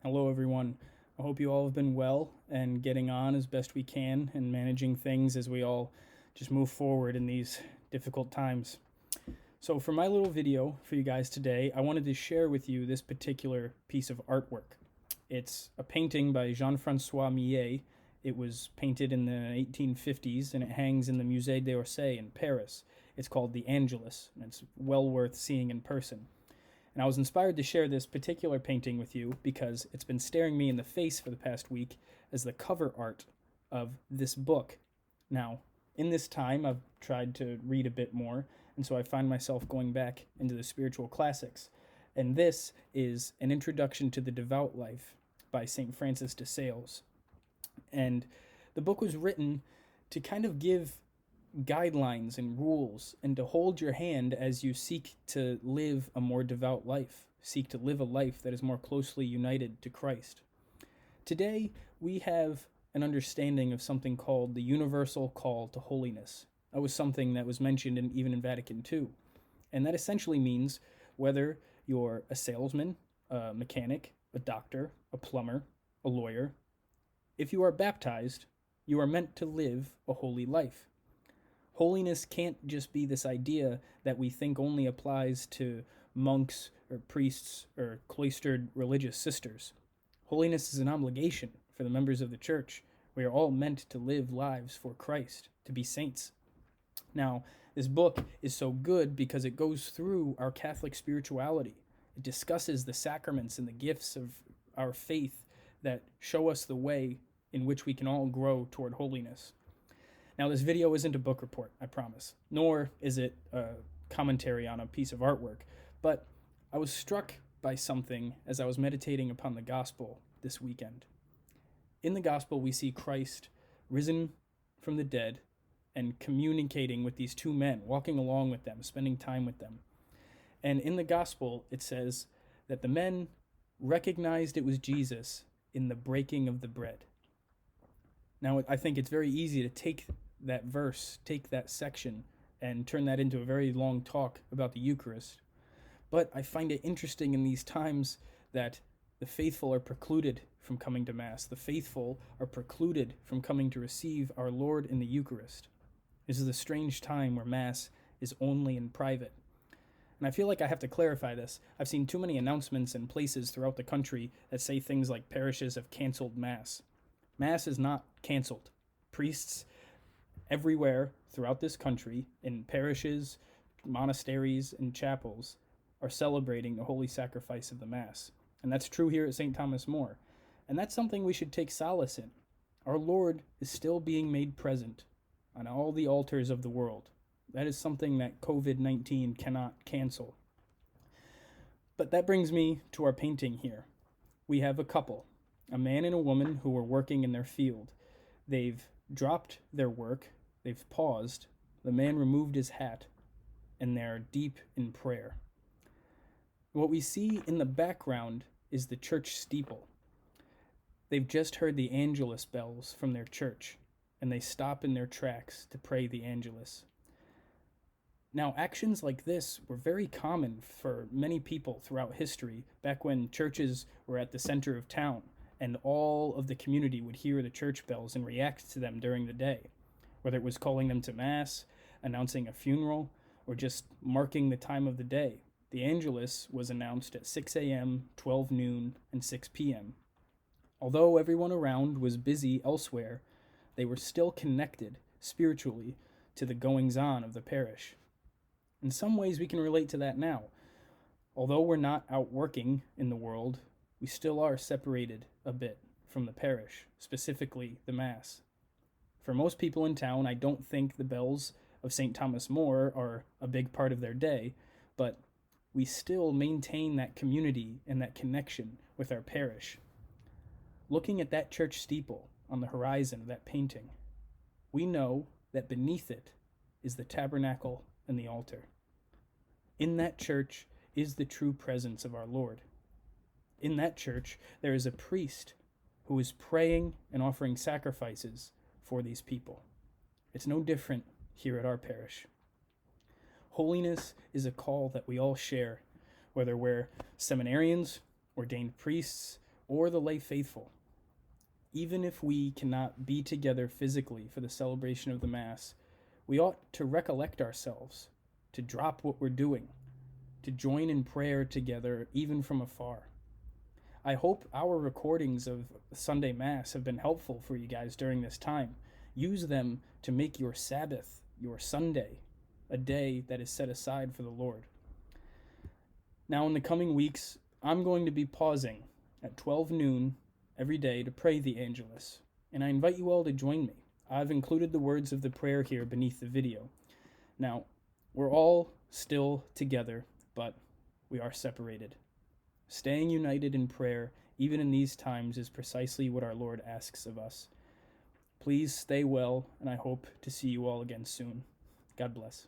Hello, everyone. I hope you all have been well and getting on as best we can and managing things as we all just move forward in these difficult times. So, for my little video for you guys today, I wanted to share with you this particular piece of artwork. It's a painting by Jean-Francois Millet. It was painted in the 1850s and it hangs in the Musée d'Orsay in Paris. It's called the Angelus, and it's well worth seeing in person. And I was inspired to share this particular painting with you because it's been staring me in the face for the past week as the cover art of this book. Now, in this time, I've tried to read a bit more, and so I find myself going back into the spiritual classics. And this is An Introduction to the Devout Life by St. Francis de Sales. And the book was written to kind of give guidelines and rules and to hold your hand as you seek to live a more devout life, seek to live a life that is more closely united to Christ. Today, we have an understanding of something called the universal call to holiness. That was something that was mentioned even in Vatican II. And that essentially means whether you're a salesman, a mechanic, a doctor, a plumber, a lawyer, if you are baptized, you are meant to live a holy life. Holiness can't just be this idea that we think only applies to monks or priests or cloistered religious sisters. Holiness is an obligation for the members of the church. We are all meant to live lives for Christ, to be saints. Now, this book is so good because it goes through our Catholic spirituality. It discusses the sacraments and the gifts of our faith that show us the way in which we can all grow toward holiness. Now, this video isn't a book report, I promise, nor is it a commentary on a piece of artwork, but I was struck by something as I was meditating upon the gospel this weekend. In the gospel, we see Christ risen from the dead and communicating with these two men, walking along with them, spending time with them. And in the gospel, it says that the men recognized it was Jesus in the breaking of the bread. Now, I think it's very easy to take that verse, take that section, and turn that into a very long talk about the Eucharist. But I find it interesting in these times that the faithful are precluded from coming to Mass. The faithful are precluded from coming to receive our Lord in the Eucharist. This is a strange time where Mass is only in private. And I feel like I have to clarify this. I've seen too many announcements in places throughout the country that say things like parishes have canceled Mass. Mass is not canceled. Priests everywhere throughout this country, in parishes, monasteries, and chapels, are celebrating the holy sacrifice of the Mass. And that's true here at St. Thomas More. And that's something we should take solace in. Our Lord is still being made present on all the altars of the world. That is something that COVID-19 cannot cancel. But that brings me to our painting here. We have a couple, a man and a woman who are working in their field. They've dropped their work, they've paused, the man removed his hat, and they're deep in prayer. What we see in the background is the church steeple. They've just heard the Angelus bells from their church, and they stop in their tracks to pray the Angelus. Now, actions like this were very common for many people throughout history, back when churches were at the center of town, and all of the community would hear the church bells and react to them during the day, whether it was calling them to Mass, announcing a funeral, or just marking the time of the day. The Angelus was announced at 6 a.m., 12 noon, and 6 p.m. Although everyone around was busy elsewhere, they were still connected spiritually to the goings-on of the parish. In some ways, we can relate to that now. Although we're not out working in the world, we still are separated a bit from the parish, specifically the Mass. For most people in town, I don't think the bells of St. Thomas More are a big part of their day, but we still maintain that community and that connection with our parish. Looking at that church steeple on the horizon of that painting, we know that beneath it is the tabernacle and the altar. In that church is the true presence of our Lord. In that church, there is a priest who is praying and offering sacrifices for these people. It's no different here at our parish. Holiness is a call that we all share, whether we're seminarians, ordained priests, or the lay faithful. Even if we cannot be together physically for the celebration of the Mass, we ought to recollect ourselves, to drop what we're doing, to join in prayer together even from afar. I hope our recordings of Sunday Mass have been helpful for you guys during this time. Use them to make your Sabbath, your Sunday, a day that is set aside for the Lord. Now, in the coming weeks, I'm going to be pausing at 12 noon every day to pray the Angelus, and I invite you all to join me. I've included the words of the prayer here beneath the video. Now, we're all still together, but we are separated. Staying united in prayer, even in these times, is precisely what our Lord asks of us. Please stay well, and I hope to see you all again soon. God bless.